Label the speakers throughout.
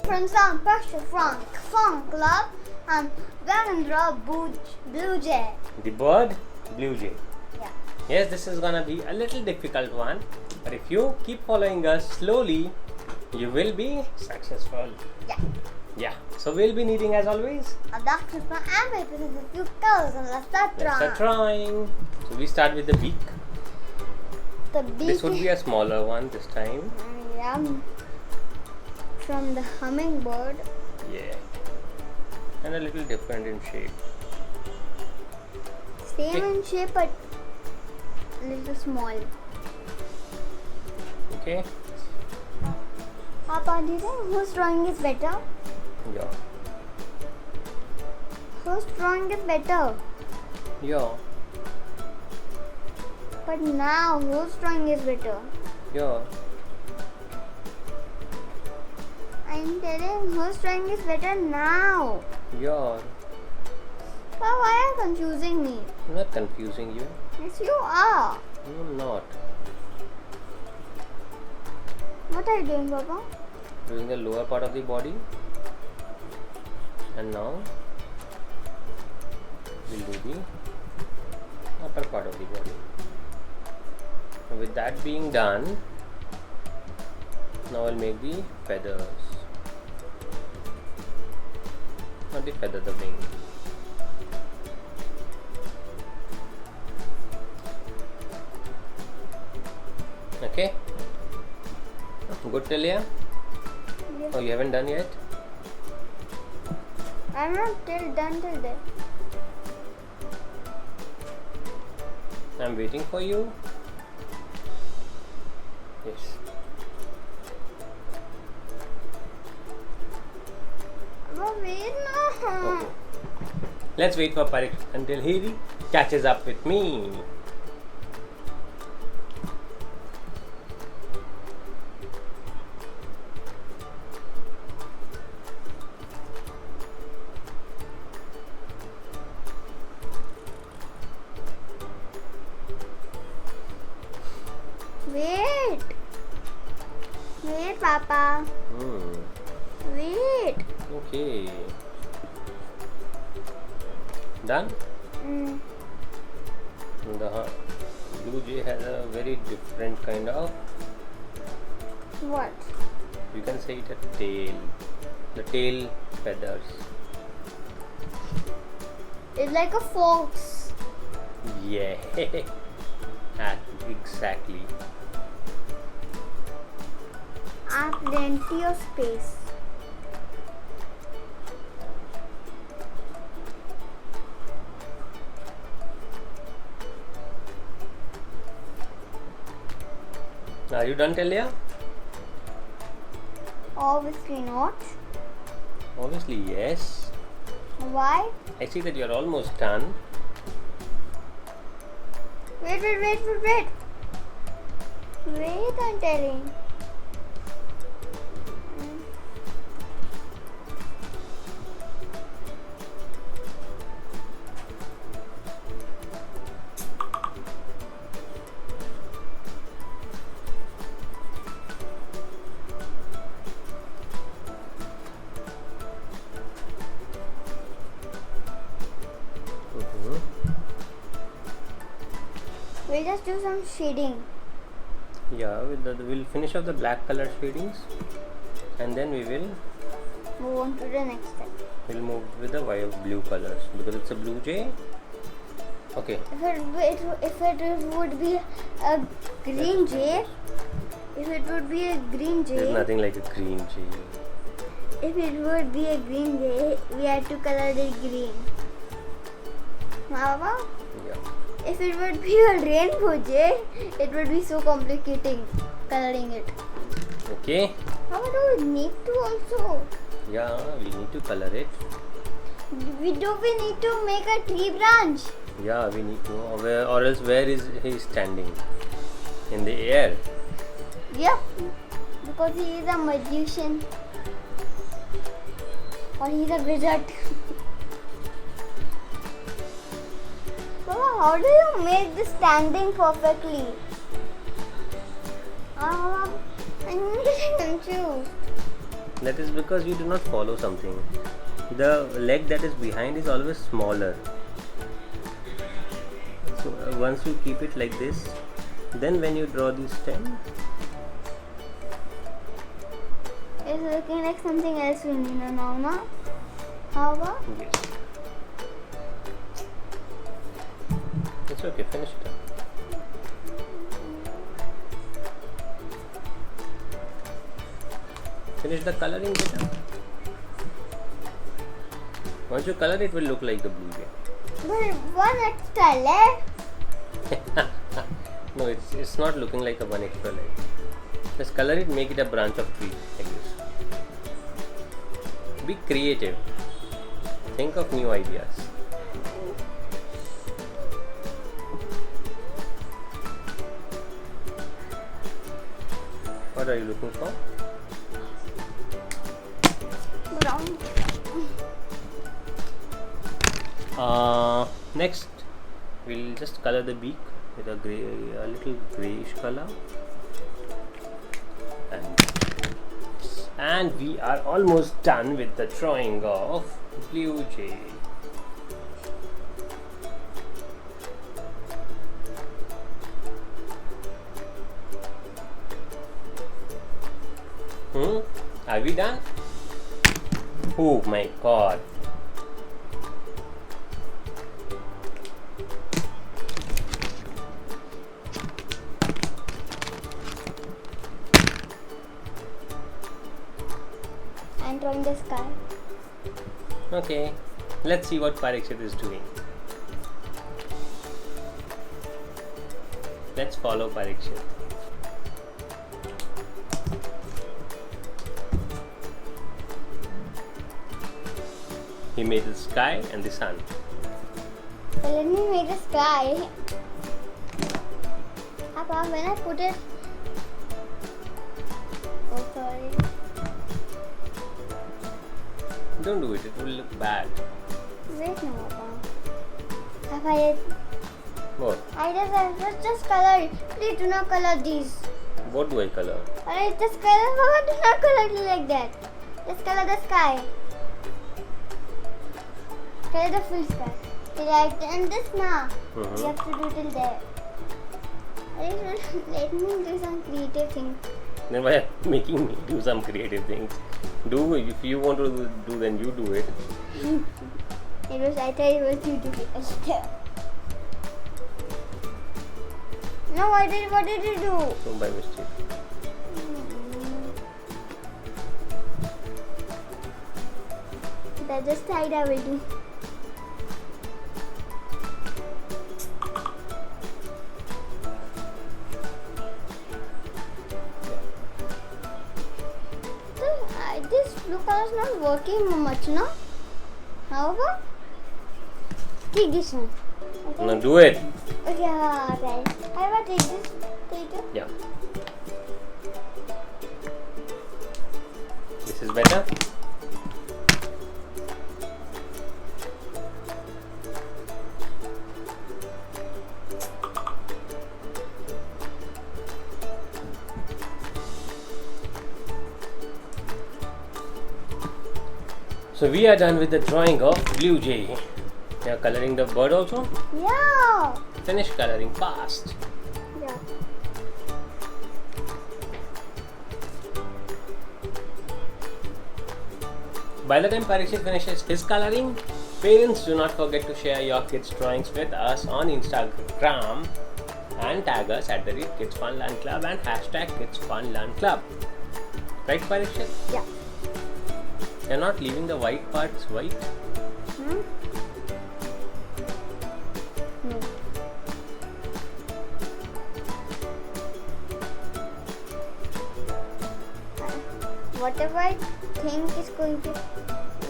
Speaker 1: Pranam Pasha Frank Fun Club and Gagandra Blue Jay.
Speaker 2: The bird, blue jay.
Speaker 1: Yeah.
Speaker 2: Yes, this is gonna be a little difficult one, but if you keep following us slowly, you will be successful.
Speaker 1: Yeah.
Speaker 2: Yeah. So we'll be needing, as always,
Speaker 1: A doctor from Amber with a few colors and let's start
Speaker 2: let's start
Speaker 1: trying.
Speaker 2: trying. So we start with the beak.
Speaker 1: The beak.
Speaker 2: This would be a smaller one this time.
Speaker 1: Yeah. From the hummingbird.
Speaker 2: Yeah. And a little different in shape.
Speaker 1: Same in shape but a little small.
Speaker 2: Okay.
Speaker 1: Papa, do you think whose drawing is better?
Speaker 2: Yeah.
Speaker 1: Whose drawing is better?
Speaker 2: Yeah.
Speaker 1: But now whose drawing is better?
Speaker 2: Yeah.
Speaker 1: I'm telling whose drawing is better now.
Speaker 2: Yeah.
Speaker 1: Papa, why are you confusing me?
Speaker 2: I'm not confusing you.
Speaker 1: Yes, you are.
Speaker 2: No, I'm not.
Speaker 1: What are you doing, Papa?
Speaker 2: Doing the lower part of the body. And now we'll do the upper part of the body. Now with that being done, now I'll make the feathers. Not the feather, the wing. Okay? Good till here?
Speaker 1: Yes.
Speaker 2: Oh, you haven't done yet?
Speaker 1: I'm not done till there.
Speaker 2: I'm waiting for you. Yes.
Speaker 1: Papa, wait now.
Speaker 2: Okay. Let's wait for Parik until he catches up with me.
Speaker 1: Wait. Wait, Papa. Wait.
Speaker 2: Okay. Done?
Speaker 1: Mm.
Speaker 2: The blue jay has a very different kind of,
Speaker 1: What?
Speaker 2: you can say it a tail. The tail feathers.
Speaker 1: It's like a fox.
Speaker 2: Yeah. Exactly.
Speaker 1: I have plenty of space.
Speaker 2: Are you done, Talia?
Speaker 1: Obviously not.
Speaker 2: Obviously, yes.
Speaker 1: Why?
Speaker 2: I see that you're almost done.
Speaker 1: Wait. Wait, I'm telling. We'll just do some shading.
Speaker 2: Yeah, we'll finish off the black color shadings, and then we will
Speaker 1: Move on to the next step.
Speaker 2: we'll move with the blue colors because it's a blue jay. Okay.
Speaker 1: If it would be a green jay,
Speaker 2: There's nothing like a green jay.
Speaker 1: if it would be a green jay, we had to color it green. Mama,
Speaker 2: Yeah.
Speaker 1: if it would be a rainbow jay, it would be so complicating coloring it.
Speaker 2: Okay.
Speaker 1: How do we need to also?
Speaker 2: Yeah, we need to color it.
Speaker 1: We need to make a tree branch?
Speaker 2: Yeah, we need to. Or else where is he standing? In the air.
Speaker 1: Yep, because he is a magician. Or he's a wizard. Mama, how do you make this standing perfectly? I'm getting confused.
Speaker 2: That is because you do not follow something. The leg that is behind is always smaller. So once you keep it like this, then when you draw the stem,
Speaker 1: It's looking like something else we need now, no? How about?
Speaker 2: yes. It's okay, finish it up. Finish the coloring better. Once you color it will look like the blue jay.
Speaker 1: But one extra leg.
Speaker 2: No, it's not looking like a one extra leg. Just color it, make it a branch of tree like this. Be creative. Think of new ideas. What are you looking for?
Speaker 1: Brown.
Speaker 2: Next, we'll just color the beak with a little grayish color, and we are almost done with the drawing of blue jay. Are we done? Oh my god.
Speaker 1: I'm drawing the sky.
Speaker 2: Okay, let's see what Parikshit is doing. Let's follow Parikshit. He made the sky and the sun.
Speaker 1: So let me make the sky. Papa, when I put it. Oh, sorry.
Speaker 2: Don't do it, it will look bad.
Speaker 1: Wait, no, Papa. Papa,
Speaker 2: What?
Speaker 1: I just color it. Please do not color these.
Speaker 2: What do I color?
Speaker 1: Alright, just color. Papa, do not color it like that. Just color the sky. Color the full sky. Right, and this now. You have to do till there. Let me do some creative things.
Speaker 2: Then why are you making me do some creative things? Do, if you want to do, then you do it.
Speaker 1: I thought it was you doing it. No, what did you do?
Speaker 2: So by mistake.
Speaker 1: That's just side I will do. This blue color is not working much, no? However, take this one. Okay.
Speaker 2: Now do it.
Speaker 1: Okay, right. I will take this. Take it.
Speaker 2: Yeah. This is better. So we are done with the drawing of blue jay. You are coloring the bird also?
Speaker 1: Yeah.
Speaker 2: Finish coloring fast.
Speaker 1: Yeah.
Speaker 2: By the time Parikshit finishes his coloring, parents, do not forget to share your kids' drawings with us on Instagram and tag us at the Kids Fun Learn Club and hashtag Kids Fun Learn Club. Right, Parikshit?
Speaker 1: Yeah.
Speaker 2: You're not leaving the white parts white?
Speaker 1: Hmm? No. Whatever I think is going to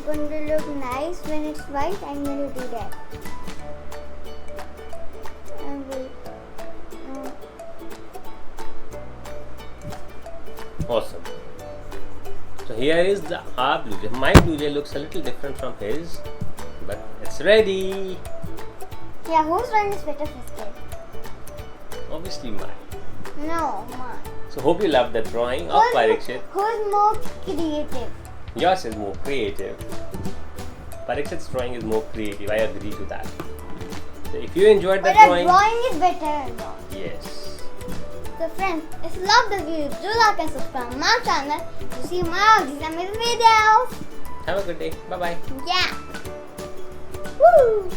Speaker 1: look nice when it's white, I'm going to do that. And wait.
Speaker 2: Awesome. So here is our blue jay. My blue jay looks a little different from his, but it's ready.
Speaker 1: Yeah, whose one is better first?
Speaker 2: Obviously mine.
Speaker 1: No, mine.
Speaker 2: So hope you love the drawing of Parikshit.
Speaker 1: Who's more creative?
Speaker 2: Yours is more creative. Parikshit's drawing is more creative. I agree to that. So if you enjoyed the
Speaker 1: But the
Speaker 2: drawing,
Speaker 1: drawing is better.
Speaker 2: yes.
Speaker 1: So friends, if you love this video, do like and subscribe my channel to see more of these amazing videos.
Speaker 2: Have a good day. Bye bye.
Speaker 1: Yeah. Woo!